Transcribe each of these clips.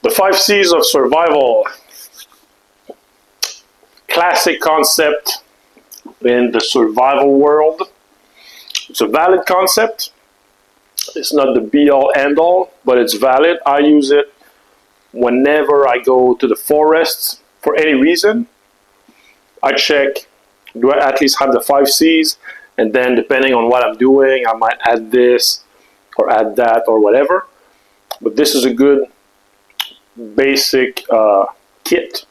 The 5 C's of survival. Classic concept in the survival world. It's a valid concept. It's not the be-all, end-all, but it's valid. I use it whenever I go to the forests for any reason. I check, do I at least have the 5 C's? And then depending on what I'm doing, I might add this or add that or whatever. But this is a good basic kit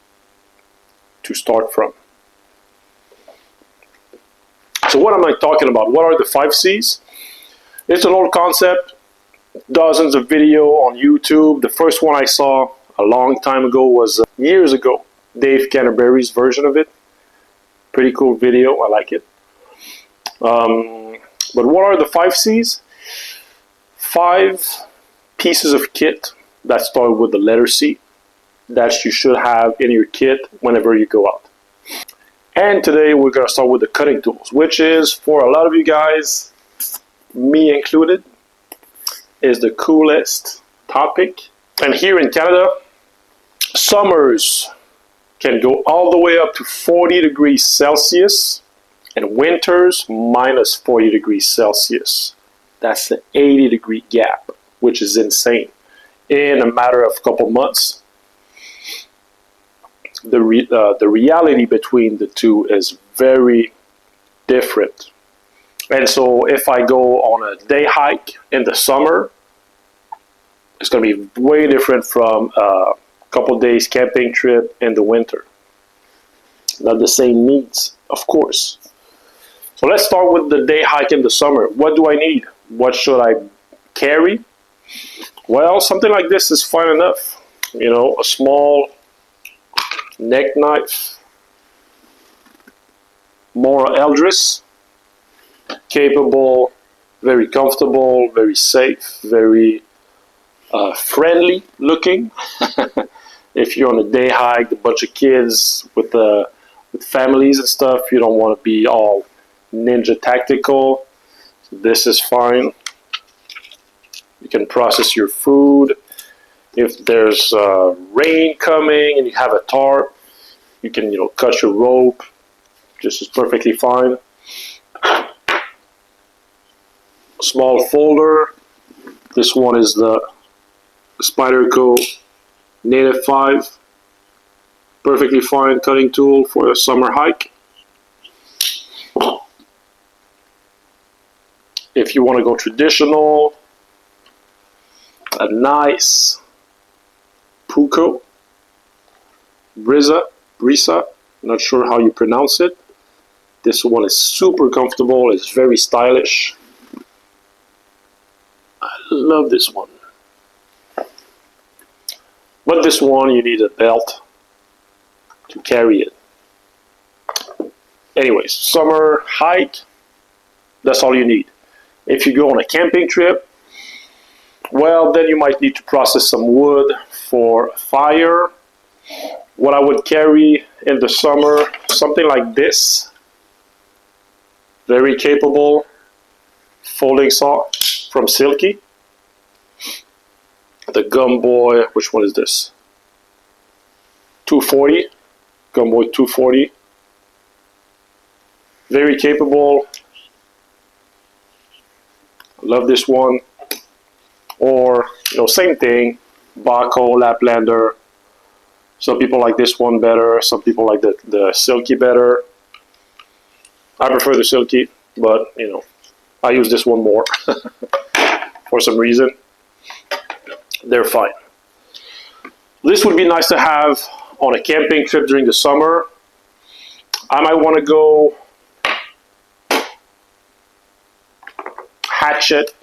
to start from. So what am I talking about? What are the 5 C's? It's an old concept, dozens of video on YouTube. The first one I saw a long time ago was years ago, Dave Canterbury's version of it. Pretty cool video, I like it. But what are the 5 C's? 5 pieces of kit that start with the letter C that you should have in your kit whenever you go out. And today we're going to start with the cutting tools, which is, for a lot of you guys, me included, is the coolest topic. And here in Canada, summers can go all the way up to 40 degrees Celsius and winters minus 40 degrees Celsius. That's an 80-degree gap, which is insane. In a matter of a couple months, the reality between the two is very different. And so if I go on a day hike in the summer, it's going to be way different from a couple days camping trip in the winter. Not the same needs, of course. So let's start with the day hike in the summer. What do I need? What should I carry? Well, something like this is fine enough. You know, a small neck knife, Mora Eldris, capable, very comfortable, very safe, very friendly looking. If you're on a day hike, a bunch of kids with families and stuff, you don't want to be all ninja tactical. So this is fine. You can process your food. If there's rain coming and you have a tarp, you can, cut your rope. This is perfectly fine. Small folder. This one is the Spyderco Native 5. Perfectly fine cutting tool for a summer hike. If you want to go traditional, a nice Puko, Brisa, not sure how you pronounce it. This one is super comfortable, it's very stylish. I love this one. But this one, you need a belt to carry it. Anyways, summer hike, that's all you need. If you go on a camping trip, well, then you might need to process some wood for fire. What I would carry in the summer, something like this. Very capable folding saw from Silky. The Gumboy, which one is this? 240, Gumboy 240. Very capable. Love this one. Or, same thing, Baco, Laplander. Some people like this one better. Some people like the Silky better. I prefer the Silky, but, I use this one more for some reason. They're fine. This would be nice to have on a camping trip during the summer. I might want to go hatchet.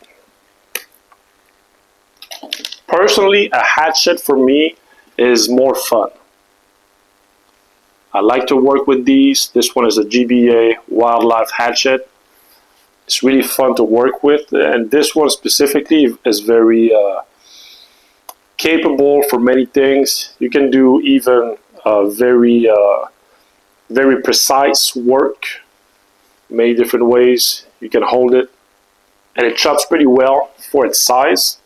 Personally, a hatchet for me is more fun. I like to work with these. This one is a GBA Wildlife hatchet. It's really fun to work with, and this one specifically is very capable for many things. You can do even very precise work, many different ways. You can hold it, and it chops pretty well for its size.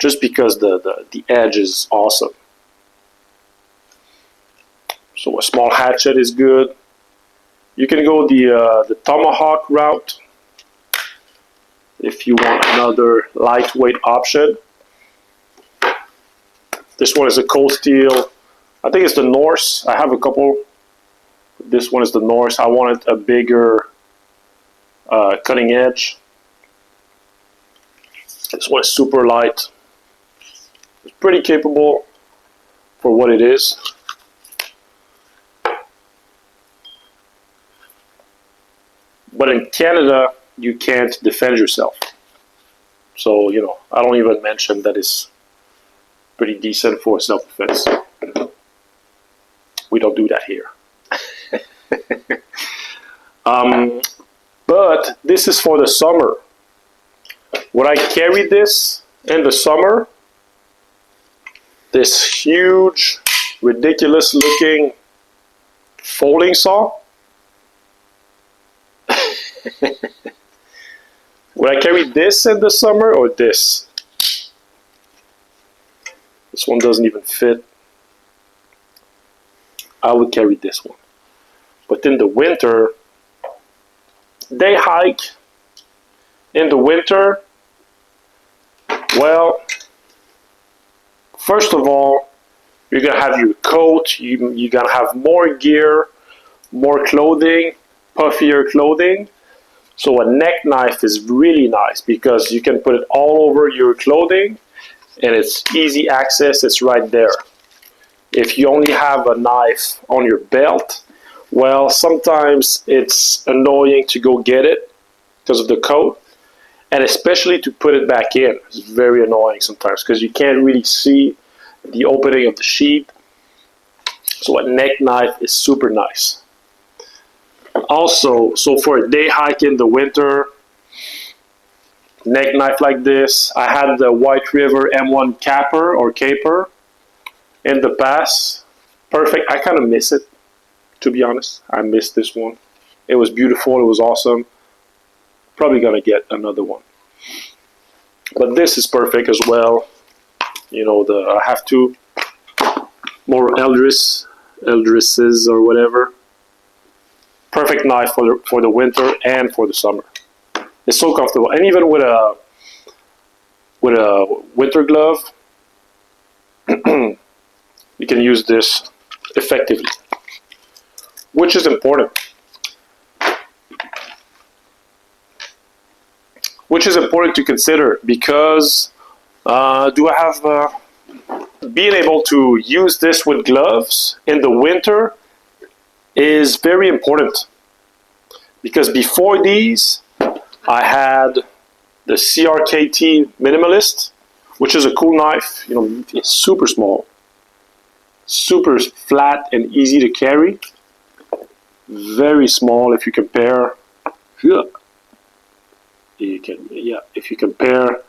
just because the edge is awesome. So a small hatchet is good. You can go the tomahawk route if you want another lightweight option. This one is a cold steel. I think it's the Norse. I have a couple. This one is the Norse. I wanted a bigger cutting edge. This one is super light. It's pretty capable for what it is. But in Canada, you can't defend yourself. So, you know, I don't even mention that it's pretty decent for self-defense. We don't do that here. But this is for the summer. Would I carry this in the summer? This huge, ridiculous looking folding saw? Would I carry this in the summer or this? This one doesn't even fit. I would carry this one. But in the winter, day hike in the winter, well, first of all, you're gonna have your coat, you're gonna have more gear, more clothing, puffier clothing. So a neck knife is really nice because you can put it all over your clothing and it's easy access, it's right there. If you only have a knife on your belt, well, sometimes it's annoying to go get it because of the coat, and especially to put it back in. It's very annoying sometimes because you can't really see the opening of the sheath. So a neck knife is super nice. Also, so for a day hike in the winter, neck knife like this. I had the White River M1 capper or caper in the past. Perfect. I kind of miss it, to be honest. I miss this one. It was beautiful. It was awesome. Probably gonna get another one. But this is perfect as well. You know, I have two more Eldrisses or whatever. Perfect knife for the winter and for the summer. It's so comfortable, and even with a winter glove, you can use this effectively, which is important. Which is important to consider because being able to use this with gloves in the winter is very important, because before these I had the CRKT Minimalist, which is a cool knife. You know, it's super small, super flat and easy to carry. Very small if you compare. If you compare,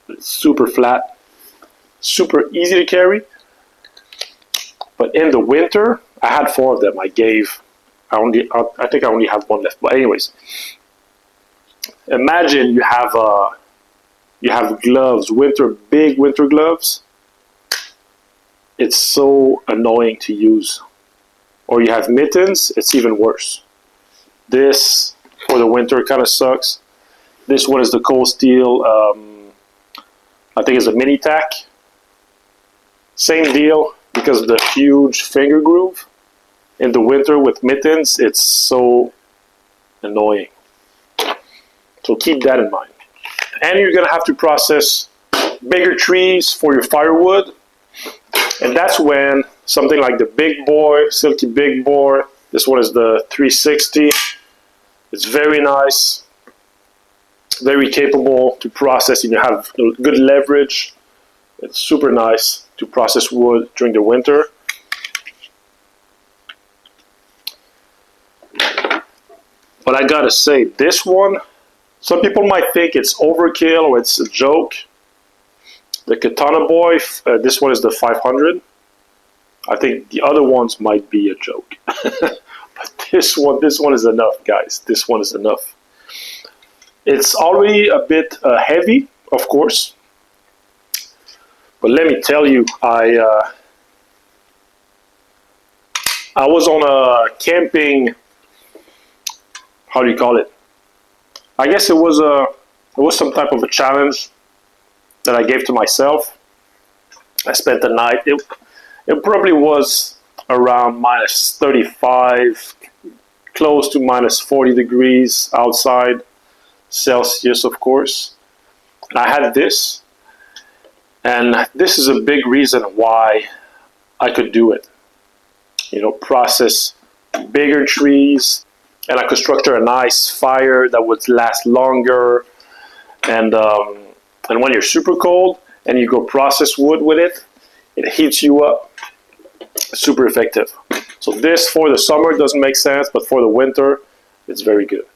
it's super flat, super easy to carry. But in the winter, I had 4 of them. I think I only have 1 left. But anyways, imagine you have gloves, big winter gloves. It's so annoying to use. Or you have mittens. It's even worse. This for the winter kind of sucks. This one is the cold steel. I think it's a mini tack. Same deal. Because of the huge finger groove. In the winter with mittens, it's so annoying. So keep that in mind. And you're going to have to process bigger trees for your firewood. And that's when something like the Big Boy, Silky Big Boy, this one is the 360. It's very nice, very capable to process, and you have good leverage. It's super nice to process wood during the winter. But I gotta say, this one, some people might think it's overkill or it's a joke. The Katana Boy, this one is the 500. I think the other ones might be a joke. But this one is enough, guys. This one is enough. It's already a bit heavy, of course. But let me tell you, I was on a camping. How do you call it? I guess it was some type of a challenge that I gave to myself. I spent the night. It probably was around minus 35, close to minus 40 degrees outside, Celsius, of course. And I had this, and this is a big reason why I could do it. You know, process bigger trees, and I could structure a nice fire that would last longer. And when you're super cold and you go process wood with it, it heats you up. Super effective. So this for the summer doesn't make sense, but for the winter, it's very good.